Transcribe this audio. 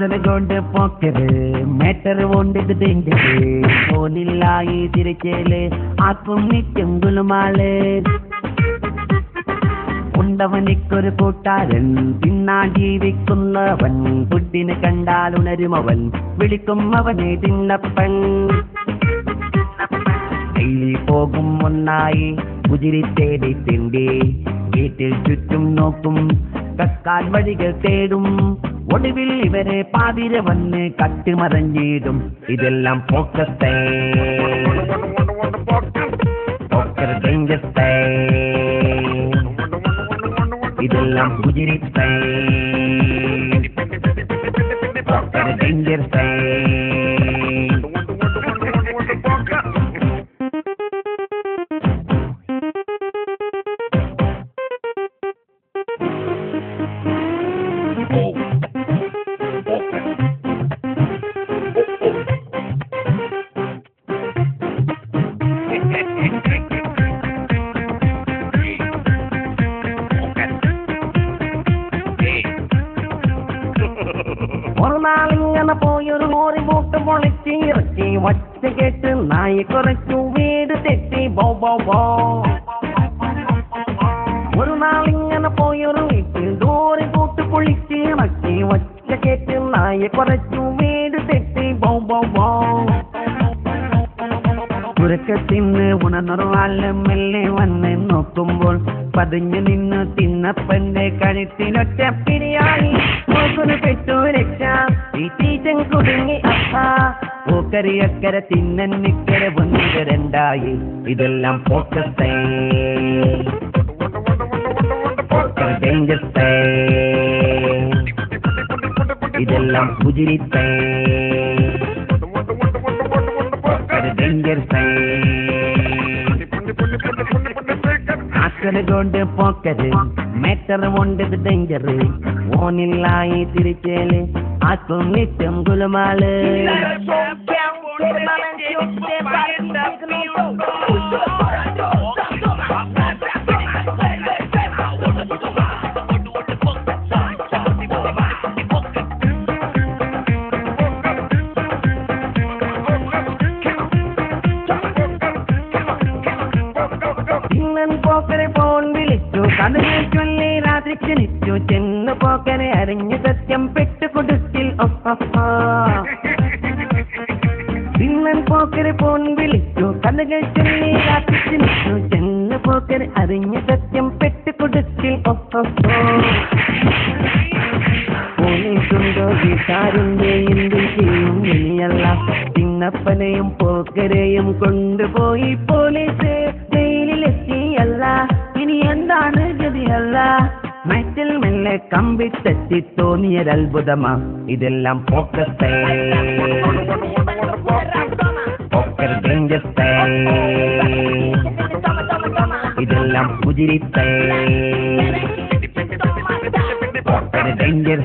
കാസർഗോഡ് പോക്കര് matter കൊണ്ടിത് danger ഫോണില്ലായി തിരക്കേല് ആക്കും നിത്യം ഗുലുമാള് ഉണ്ടവനിക്കൊരു കൂട്ടാരൻ തിന്നാൻ ജീവിക്കുന്നവൻ ഫുഡിന് കണ്ടാൽ ഉണരുമവൻ വിളിക്കും അവനെ തിന്നപ്പൻ ഡെയിലി പോകും ഒന്നായി കുതിരി തേടി തിണ്ടി വീട്ടിൽ ചുറ്റും നോക്കും കക്കാൻ വഴികൾ തേടും ഒടുവിൽ ഇവരെ പാതിര വന്ന് കട്ടുമറഞ്ഞിടും ഇതെല്ലാം പോക്കത്തെ പോക്കർ ഡേഞ്ചർ ഇതെല്ലാം കുതിരിത്തെ പോക്കർ ഡേഞ്ചർ നാളിങ്ങനെ പോയൊരു മോറി മൂട്ട് പൊളിച്ചിറക്കി ഒച്ച കേട്ട് നായി കുറച്ചു വീട് തെറ്റി ബോ ബോ ബോ ഒരു നാളിങ്ങനെ പോയൊരു വീട്ടിൽ ഡോറി കൂട്ട് പൊളിച്ചിറക്കി ഒച്ച കേട്ട് നായി കുറച്ചു വീട് തെറ്റി ബോ ബോ ബോ ഉറക്കത്തിന്ന് ഉണർന്നൊരു ആള് മെല്ലെ വന്ന് നോക്കുമ്പോൾ പതിഞ്ഞു നിന്ന് തിന്നപ്പന്റെ കഴുത്തിനൊറ്റ പിരിയായി പെട്ടു രക്ഷ ഈ തീറ്റൻ കുടുങ്ങി അപ്പ പൂക്കരിയക്കര തിന്നന്നിക്കര ഒന്നിക രണ്ടായി ഇതെല്ലാം പോക്കത്തെ ഡേഞ്ചത്തെ ഇതെല്ലാം കുതിരിത്തെ ഡേഞ്ചർ കാസർഗോഡ് പോക്കര് മേട്ടർ കൊണ്ടത് ഡേഞ്ചറ് ഓണില്ലായി തിരിച്ചേല് ആക്കും നിത്യം ഗുലുമാള് പോക്കരെ ഫോൺ വിളിച്ചു കഥകൾ ചൊല്ലി രാത്രി ക്ഷണിച്ചു ചെന്നു പോക്കരെ അറിഞ്ഞു സത്യം പെട്ടുകൊടുത്തിൽ പിന്നൻ പോക്കരെ ഫോൺ വിളിച്ചു കഥകൾ ചൊല്ലി രാത്രി ക്ഷണിച്ചു ചെന്നു പോക്കരെ അറിഞ്ഞു സത്യം പെട്ടുകൊടുത്തിൽ പോലീസുണ്ടോ വീട്ടാരുണ്ട് എന്ത് ചെയ്യും ഇനിയല്ല ചിന്നപ്പനെയും പോക്കരെയും കൊണ്ടുപോയി പോലീസ് ജയിലിലെത്തിയല്ല ഇനി എന്താണ് ഗതിയല്ല മറ്റിൽ മെല്ലെ കമ്പിത്തെറ്റി തോന്നിയൊരത്ഭുതമാ ഇതെല്ലാം പോക്കത്തെ പോക്കർ ഡേഞ്ചത്തെ ഇതെല്ലാം കുതിരിത്തെ പോക്കർ ഡേഞ്ചർ